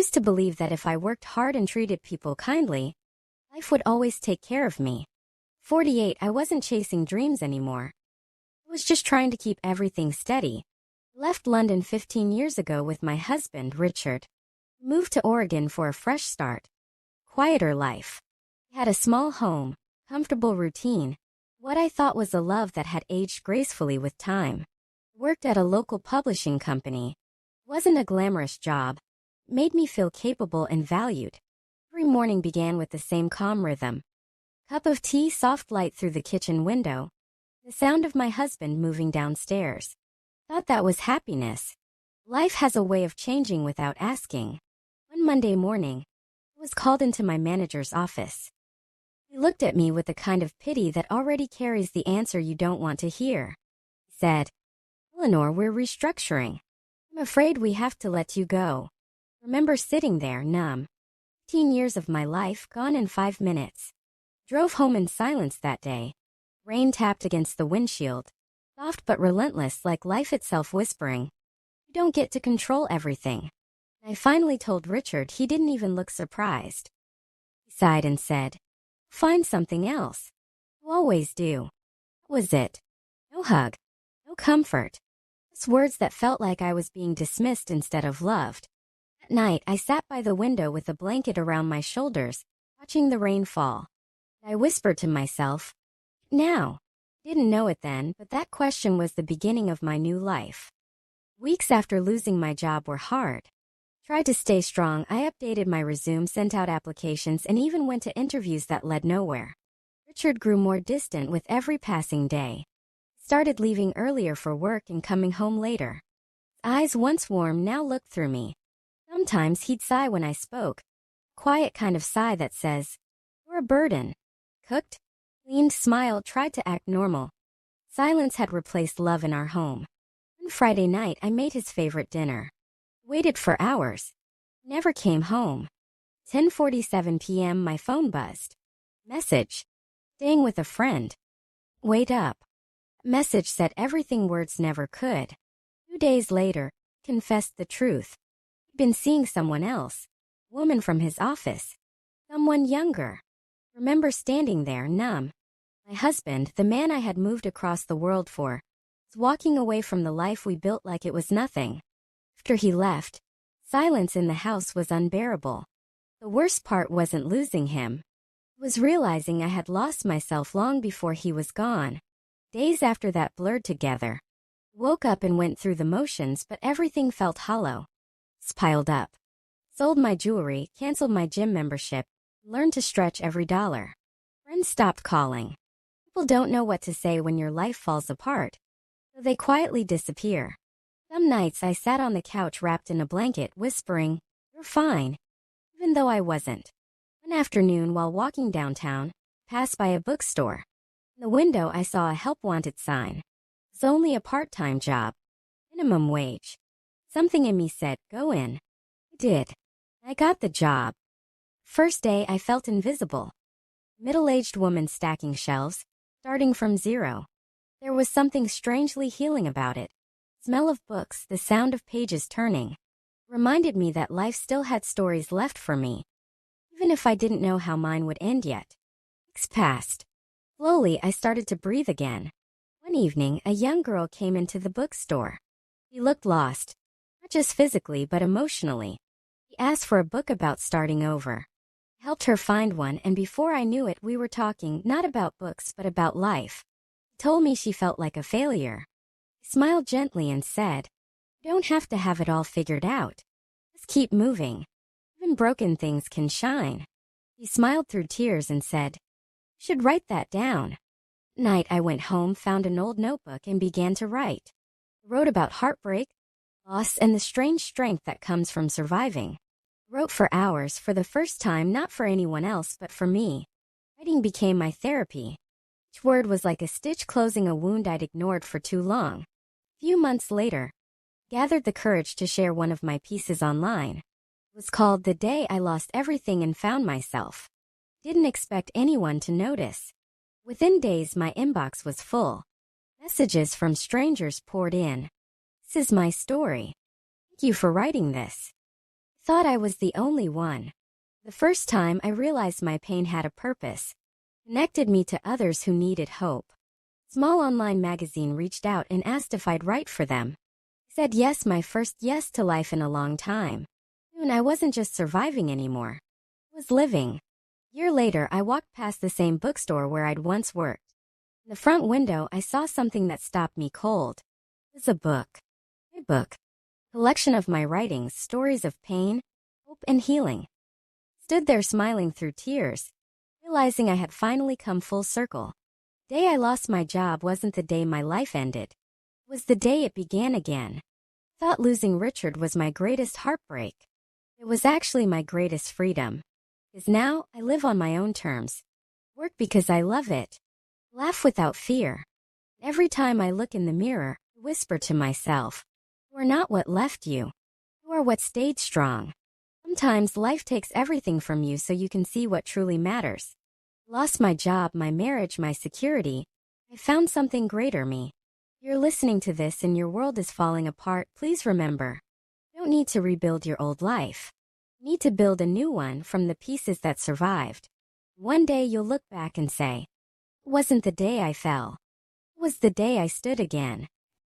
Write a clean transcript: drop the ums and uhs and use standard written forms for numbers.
used to believe that if I worked hard and treated people kindly, life would always take care of me. 48, I wasn't chasing dreams anymore. I was just trying to keep everything steady. I left London 15 years ago with my husband, Richard. We moved to Oregon for a fresh start. Quieter life. I had a small home, comfortable routine, what I thought was a love that had aged gracefully with time. I worked at a local publishing company. It wasn't a glamorous job. It made me feel capable and valued. Every morning began with the same calm rhythm. Cup of tea, soft light through the kitchen window. The sound of my husband moving downstairs. Thought that was happiness. Life has a way of changing without asking. One Monday morning, I was called into my manager's office. He looked at me with the kind of pity that already carries the answer you don't want to hear. He said, "Eleanor, we're restructuring. I'm afraid we have to let you go." Remember sitting there, numb. 15 years of my life gone in 5 minutes. Drove home in silence that day. Rain tapped against the windshield, soft but relentless like life itself whispering, "You don't get to control everything." I finally told Richard. He didn't even look surprised. He sighed and said, "Find something else. You always do." That was it. No hug. No comfort. Just words that felt like I was being dismissed instead of loved. At night, I sat by the window with a blanket around my shoulders, watching the rain fall. I whispered to myself, "Now." Didn't know it then, but that question was the beginning of my new life. Weeks after losing my job were hard. Tried to stay strong. I updated my resume, sent out applications, and even went to interviews that led nowhere. Richard grew more distant with every passing day. Started leaving earlier for work and coming home later. His eyes, once warm, now looked through me. Sometimes he'd sigh when I spoke. Quiet kind of sigh that says, "You're a burden." Cooked, cleaned, smiled, tried to act normal. Silence had replaced love in our home. One Friday night, I made his favorite dinner. Waited for hours. Never came home. 10:47 p.m. my phone buzzed. Message. Staying with a friend. Wait up. Message said everything words never could. 2 days later, confessed the truth. He'd been seeing someone else. Woman from his office. Someone younger. Remember standing there, numb. My husband, the man I had moved across the world for, was walking away from the life we built like it was nothing. After he left, silence in the house was unbearable. The worst part wasn't losing him. It was realizing I had lost myself long before he was gone. Days after that blurred together. Woke up and went through the motions, but everything felt hollow. It's piled up. Sold my jewelry, canceled my gym membership, learned to stretch every dollar. Friends stopped calling. People don't know what to say when your life falls apart, so they quietly disappear. Some nights I sat on the couch wrapped in a blanket, whispering, "You're fine," even though I wasn't. One afternoon, while walking downtown, I passed by a bookstore. In the window, I saw a help-wanted sign. It's only a part-time job. Minimum wage. Something in me said, "Go in." I did. I got the job. First day, I felt invisible. Middle-aged woman stacking shelves, starting from zero. There was something strangely healing about it. Smell of books, the sound of pages turning, reminded me that life still had stories left for me, even if I didn't know how mine would end yet. Weeks passed. Slowly, I started to breathe again. One evening, a young girl came into the bookstore. She looked lost, not just physically but emotionally. She asked for a book about starting over. I helped her find one, and before I knew it, we were talking not about books but about life. She told me she felt like a failure. I smiled gently and said, "You don't have to have it all figured out. Just keep moving. Even broken things can shine." She smiled through tears and said, "You should write that down." That night I went home, found an old notebook, and began to write. I wrote about heartbreak, loss, and the strange strength that comes from surviving. I wrote for hours, for the first time, not for anyone else but for me. Writing became my therapy. Each word was like a stitch closing a wound I'd ignored for too long. A few months later, I gathered the courage to share one of my pieces online. It was called "The Day I Lost Everything and Found Myself." I didn't expect anyone to notice. Within days, my inbox was full. Messages from strangers poured in. "This is my story. Thank you for writing this." I thought I was the only one. The first time I realized my pain had a purpose, connected me to others who needed hope. Small online magazine reached out and asked if I'd write for them. I said yes, my first yes to life in a long time. Soon I wasn't just surviving anymore. I was living. A year later, I walked past the same bookstore where I'd once worked. In the front window, I saw something that stopped me cold. It was a book. My book. A collection of my writings, stories of pain, hope, and healing. I stood there smiling through tears, realizing I had finally come full circle. The day I lost my job wasn't the day my life ended. It was the day it began again. I thought losing Richard was my greatest heartbreak. It was actually my greatest freedom. Because now I live on my own terms. Work because I love it. Laugh without fear. Every time I look in the mirror, I whisper to myself, you are not what left you. You are what stayed strong. Sometimes life takes everything from you so you can see what truly matters. I lost my job, my marriage, my security. I found something greater me. If you're listening to this and your world is falling apart, please remember, you don't need to rebuild your old life. You need to build a new one from the pieces that survived. One day you'll look back and say, it wasn't the day I fell. It was the day I stood again.